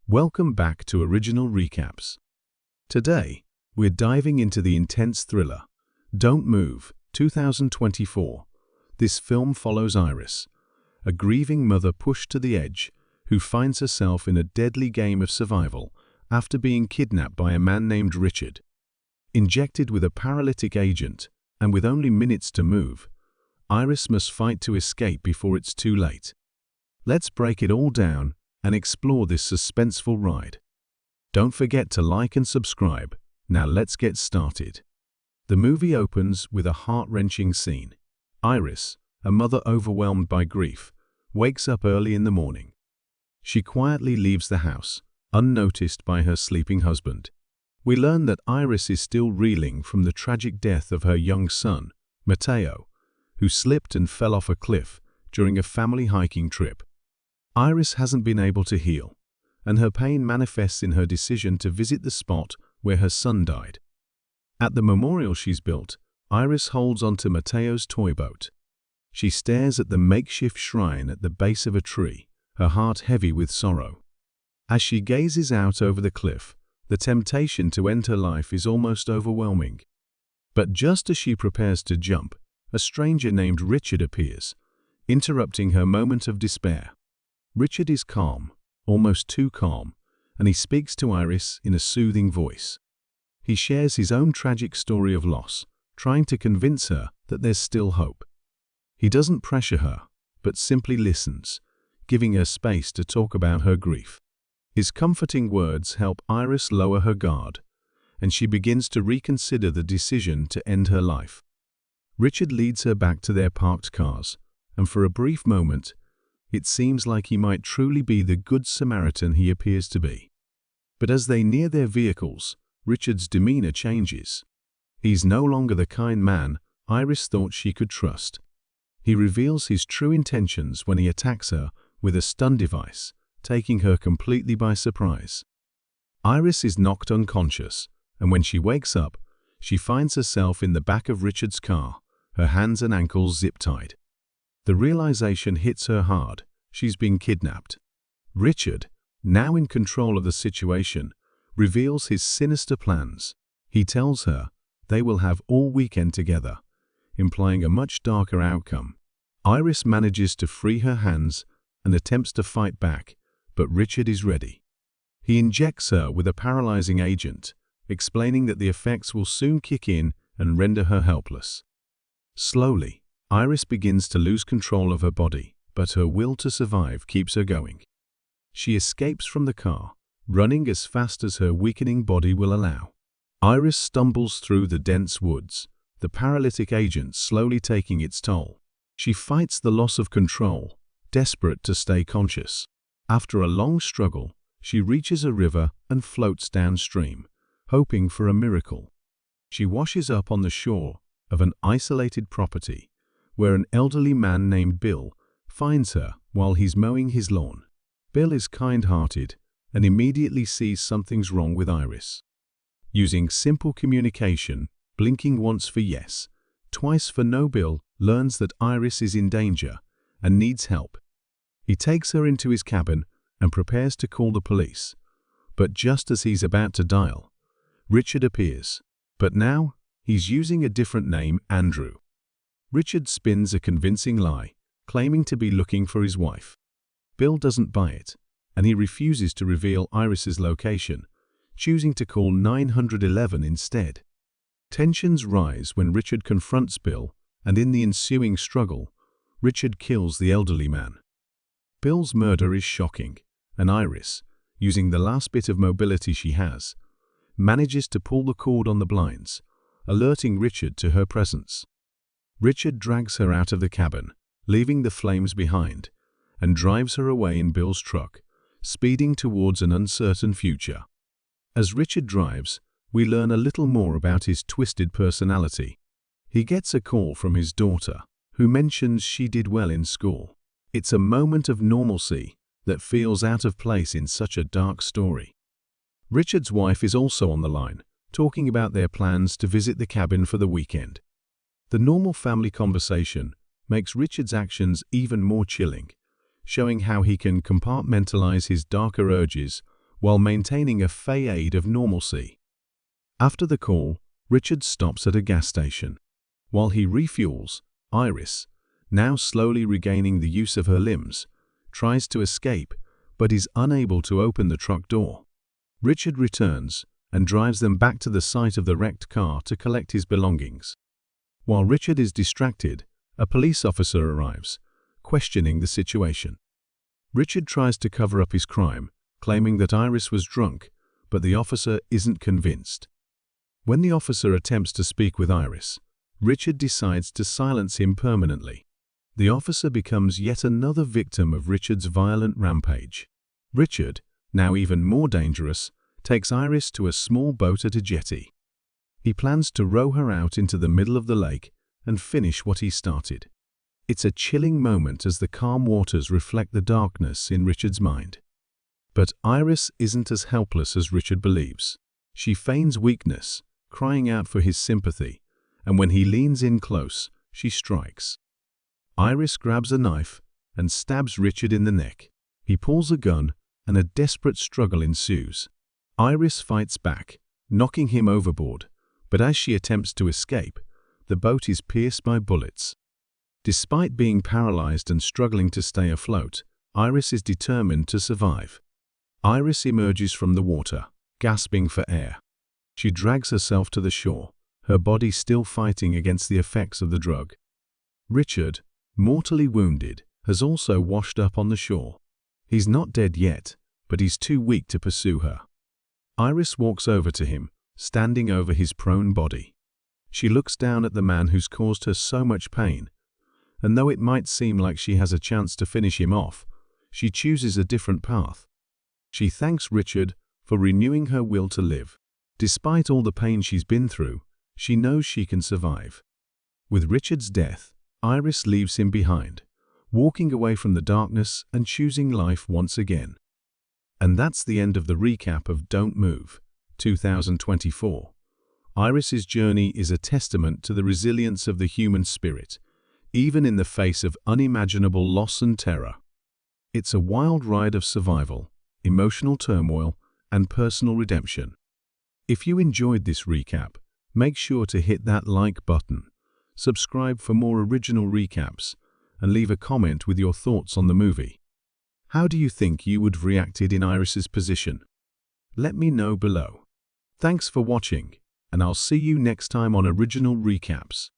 Welcome back to Original Recaps. Today, we're diving into the intense thriller, Don't Move, 2024. This film follows Iris, a grieving mother pushed to the edge who finds herself in a deadly game of survival after being kidnapped by a man named Richard. Injected with a paralytic agent and with only minutes to move, Iris must fight to escape before it's too late. Let's break it all down and explore this suspenseful ride. Don't forget to like and subscribe. Now let's get started. The movie opens with a heart-wrenching scene. Iris, a mother overwhelmed by grief, wakes up early in the morning. She quietly leaves the house, unnoticed by her sleeping husband. We learn that Iris is still reeling from the tragic death of her young son, Matteo, who slipped and fell off a cliff during a family hiking trip. Iris hasn't been able to heal, and her pain manifests in her decision to visit the spot where her son died. At the memorial she's built, Iris holds onto Matteo's toy boat. She stares at the makeshift shrine at the base of a tree, her heart heavy with sorrow. As she gazes out over the cliff, the temptation to end her life is almost overwhelming. But just as she prepares to jump, a stranger named Richard appears, interrupting her moment of despair. Richard is calm, almost too calm, and he speaks to Iris in a soothing voice. He shares his own tragic story of loss, trying to convince her that there's still hope. He doesn't pressure her, but simply listens, giving her space to talk about her grief. His comforting words help Iris lower her guard, and she begins to reconsider the decision to end her life. Richard leads her back to their parked cars, and for a brief moment, it seems like he might truly be the good Samaritan he appears to be. But as they near their vehicles, Richard's demeanor changes. He's no longer the kind man Iris thought she could trust. He reveals his true intentions when he attacks her with a stun device, taking her completely by surprise. Iris is knocked unconscious, and when she wakes up, she finds herself in the back of Richard's car, her hands and ankles zip-tied. The realization hits her hard. She's been kidnapped. Richard, now in control of the situation, reveals his sinister plans. He tells her they will have all weekend together, implying a much darker outcome. Iris manages to free her hands and attempts to fight back, but Richard is ready. He injects her with a paralyzing agent, explaining that the effects will soon kick in and render her helpless. Slowly, Iris begins to lose control of her body, but her will to survive keeps her going. She escapes from the car, running as fast as her weakening body will allow. Iris stumbles through the dense woods, the paralytic agent slowly taking its toll. She fights the loss of control, desperate to stay conscious. After a long struggle, she reaches a river and floats downstream, hoping for a miracle. She washes up on the shore of an isolated property, where an elderly man named Bill finds her while he's mowing his lawn. Bill is kind-hearted and immediately sees something's wrong with Iris. Using simple communication, blinking once for yes, twice for no, Bill learns that Iris is in danger and needs help. He takes her into his cabin and prepares to call the police. But just as he's about to dial, Richard appears. But now, he's using a different name, Andrew. Richard spins a convincing lie, claiming to be looking for his wife. Bill doesn't buy it, and he refuses to reveal Iris's location, choosing to call 911 instead. Tensions rise when Richard confronts Bill, and in the ensuing struggle, Richard kills the elderly man. Bill's murder is shocking, and Iris, using the last bit of mobility she has, manages to pull the cord on the blinds, alerting Richard to her presence. Richard drags her out of the cabin, leaving the flames behind, and drives her away in Bill's truck, speeding towards an uncertain future. As Richard drives, we learn a little more about his twisted personality. He gets a call from his daughter, who mentions she did well in school. It's a moment of normalcy that feels out of place in such a dark story. Richard's wife is also on the line, talking about their plans to visit the cabin for the weekend. The normal family conversation makes Richard's actions even more chilling, showing how he can compartmentalize his darker urges while maintaining a facade of normalcy. After the call, Richard stops at a gas station. While he refuels, Iris, now slowly regaining the use of her limbs, tries to escape but is unable to open the truck door. Richard returns and drives them back to the site of the wrecked car to collect his belongings. While Richard is distracted, a police officer arrives, questioning the situation. Richard tries to cover up his crime, claiming that Iris was drunk, but the officer isn't convinced. When the officer attempts to speak with Iris, Richard decides to silence him permanently. The officer becomes yet another victim of Richard's violent rampage. Richard, now even more dangerous, takes Iris to a small boat at a jetty. He plans to row her out into the middle of the lake and finish what he started. It's a chilling moment as the calm waters reflect the darkness in Richard's mind. But Iris isn't as helpless as Richard believes. She feigns weakness, crying out for his sympathy, and when he leans in close, she strikes. Iris grabs a knife and stabs Richard in the neck. He pulls a gun, and a desperate struggle ensues. Iris fights back, knocking him overboard, but as she attempts to escape, the boat is pierced by bullets. Despite being paralyzed and struggling to stay afloat, Iris is determined to survive. Iris emerges from the water, gasping for air. She drags herself to the shore, her body still fighting against the effects of the drug. Richard, mortally wounded, has also washed up on the shore. He's not dead yet, but he's too weak to pursue her. Iris walks over to him, standing over his prone body. She looks down at the man who's caused her so much pain, and though it might seem like she has a chance to finish him off, she chooses a different path. She thanks Richard for renewing her will to live. Despite all the pain she's been through, she knows she can survive. With Richard's death, Iris leaves him behind, walking away from the darkness and choosing life once again. And that's the end of the recap of Don't Move, 2024. Iris's journey is a testament to the resilience of the human spirit, even in the face of unimaginable loss and terror. It's a wild ride of survival, emotional turmoil, and personal redemption. If you enjoyed this recap, make sure to hit that like button, subscribe for more original recaps, and leave a comment with your thoughts on the movie. How do you think you would have reacted in Iris's position? Let me know below. Thanks for watching, and I'll see you next time on Original Recaps.